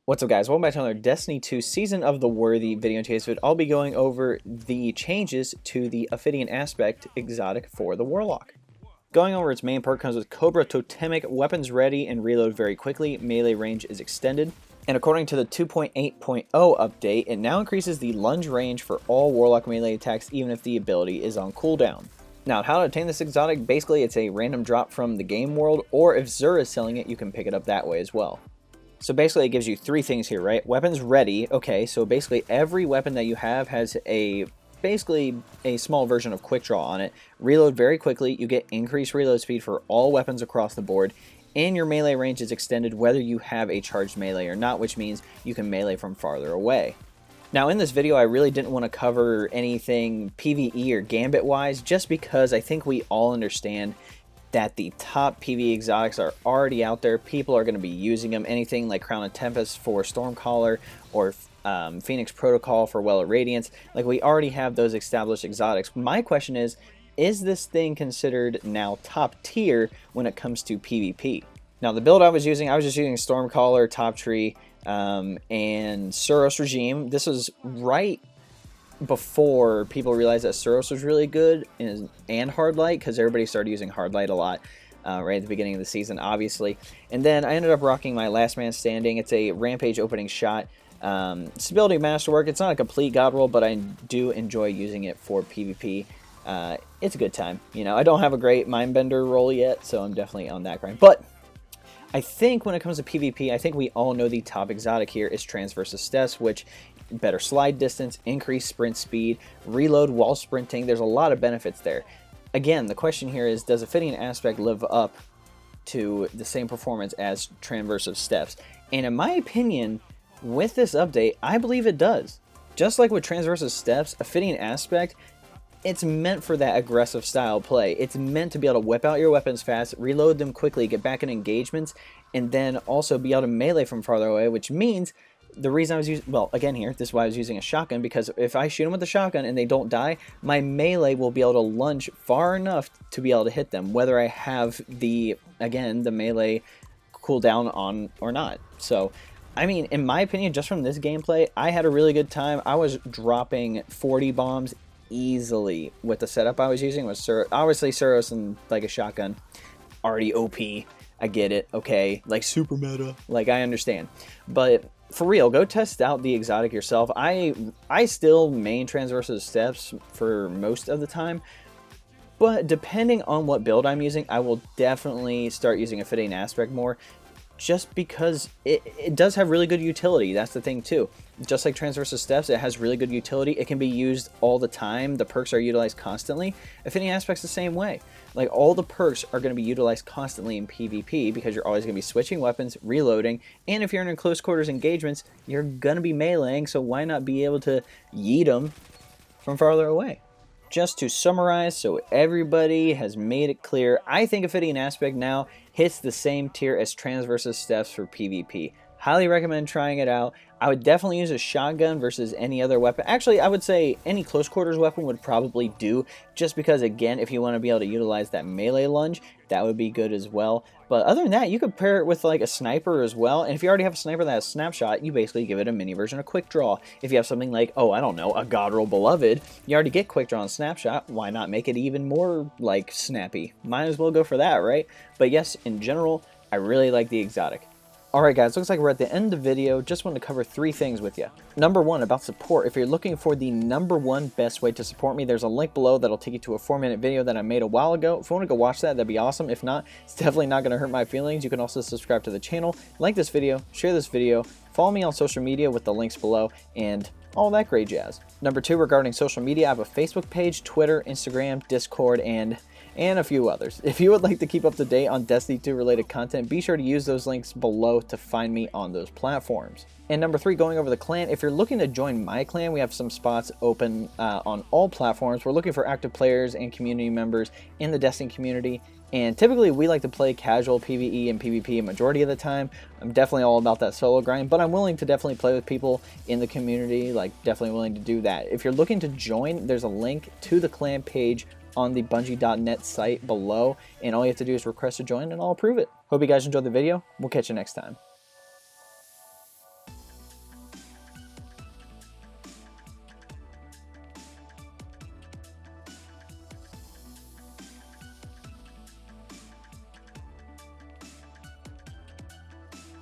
What's up, guys? Welcome back to another Destiny 2 Season of the Worthy video. In today's video, I'll be going over the changes to the Ophidian Aspect exotic for the Warlock. Going over its main perk comes with Cobra Totemic, weapons ready and reload very quickly, melee range is extended. And according to the 2.8.0 update, it now increases the lunge range for all Warlock melee attacks even if the ability is on cooldown. Now, how to obtain this exotic, basically it's a random drop from the game world, or if Xur is selling it, you can pick it up that way as well. So basically it gives you three things here, right? Weapons ready. Okay, so basically every weapon that you have has basically a small version of quick draw on it. Reload very quickly. You get increased reload speed for all weapons across the board. And your melee range is extended whether you have a charged melee or not, which means you can melee from farther away. Now in this video I really didn't want to cover anything PvE or gambit wise, just because I think we all understand that the top PvE exotics are already out there. People are going to be using them. Anything like Crown of Tempest for Stormcaller or Phoenix Protocol for Well of Radiance. Like, we already have those established exotics. My question is this thing considered now top tier when it comes to PvP? Now the build I was just using Stormcaller, Top Tree, and Suros Regime. This was right before people realized that Suros was really good and Hard Light, because everybody started using Hard Light a lot right at the beginning of the season, obviously. And then I ended up rocking my Last Man Standing. It's a Rampage opening shot. Stability Masterwork. It's not a complete god roll, but I do enjoy using it for PvP. It's a good time. You know, I don't have a great Mindbender roll yet, so I'm definitely on that grind. But I think when it comes to PvP, I think we all know the top exotic here is Transversus Steps, which better slide distance, increased sprint speed, reload while sprinting. There's a lot of benefits there. Again, the question here is, does Ophidian Aspect live up to the same performance as Transversus Steps? And in my opinion, with this update, I believe it does. Just like with Transversus Steps, Ophidian Aspect, it's meant for that aggressive style play. It's meant to be able to whip out your weapons fast, reload them quickly, get back in engagements, and then also be able to melee from farther away, which means the reason I was using, well, again here, this is why I was using a shotgun, because if I shoot them with a shotgun and they don't die, my melee will be able to lunge far enough to be able to hit them, whether I have the melee cooldown on or not. So, I mean, in my opinion, just from this gameplay, I had a really good time. I was dropping 40 bombs easily with the setup I was using. Was obviously Suros and like a shotgun, already OP. I get it, okay, like super meta, like I understand, but for real, go test out the exotic yourself. I still main Transversus Steps for most of the time, but depending on what build I'm using, I will definitely start using Ophidian Aspect more, just because it does have really good utility. That's the thing too. Just like Transversus Steps, it has really good utility. It can be used all the time. The perks are utilized constantly. Ophidian Aspect's the same way. Like, all the perks are going to be utilized constantly in PvP, because you're always going to be switching weapons, reloading, and if you're in close quarters engagements, you're going to be meleeing, so why not be able to yeet them from farther away? Just to summarize, so everybody has made it clear, I think Ophidian Aspect now hits the same tier as Transversus Steps for PvP. Highly recommend trying it out. I would definitely use a shotgun versus any other weapon. Actually, I would say any close quarters weapon would probably do, just because, again, if you want to be able to utilize that melee lunge, that would be good as well. But other than that, you could pair it with like a sniper as well. And if you already have a sniper that has snapshot, you basically give it a mini version of quick draw. If you have something like, oh, I don't know, a god roll beloved, you already get quick draw and snapshot. Why not make it even more like snappy? Might as well go for that, right? But yes, in general, I really like the exotic. Alright guys, looks like we're at the end of the video. Just wanted to cover three things with you. Number one, about support. If you're looking for the #1 best way to support me, there's a link below that'll take you to a 4-minute video that I made a while ago. If you want to go watch that, that'd be awesome. If not, it's definitely not going to hurt my feelings. You can also subscribe to the channel, like this video, share this video, follow me on social media with the links below, and all that great jazz. Number two, regarding social media, I have a Facebook page, Twitter, Instagram, Discord, and a few others. If you would like to keep up to date on Destiny 2 related content, be sure to use those links below to find me on those platforms. And number three, going over the clan, if you're looking to join my clan, we have some spots open on all platforms. We're looking for active players and community members in the Destiny community, and typically we like to play casual PvE and PvP a majority of the time. I'm definitely all about that solo grind, but I'm willing to definitely play with people in the community, like definitely willing to do that. If you're looking to join, there's a link to the clan page on the Bungie.net site below, and all you have to do is request to join and I'll approve it. Hope you guys enjoyed the video. We'll catch you next time.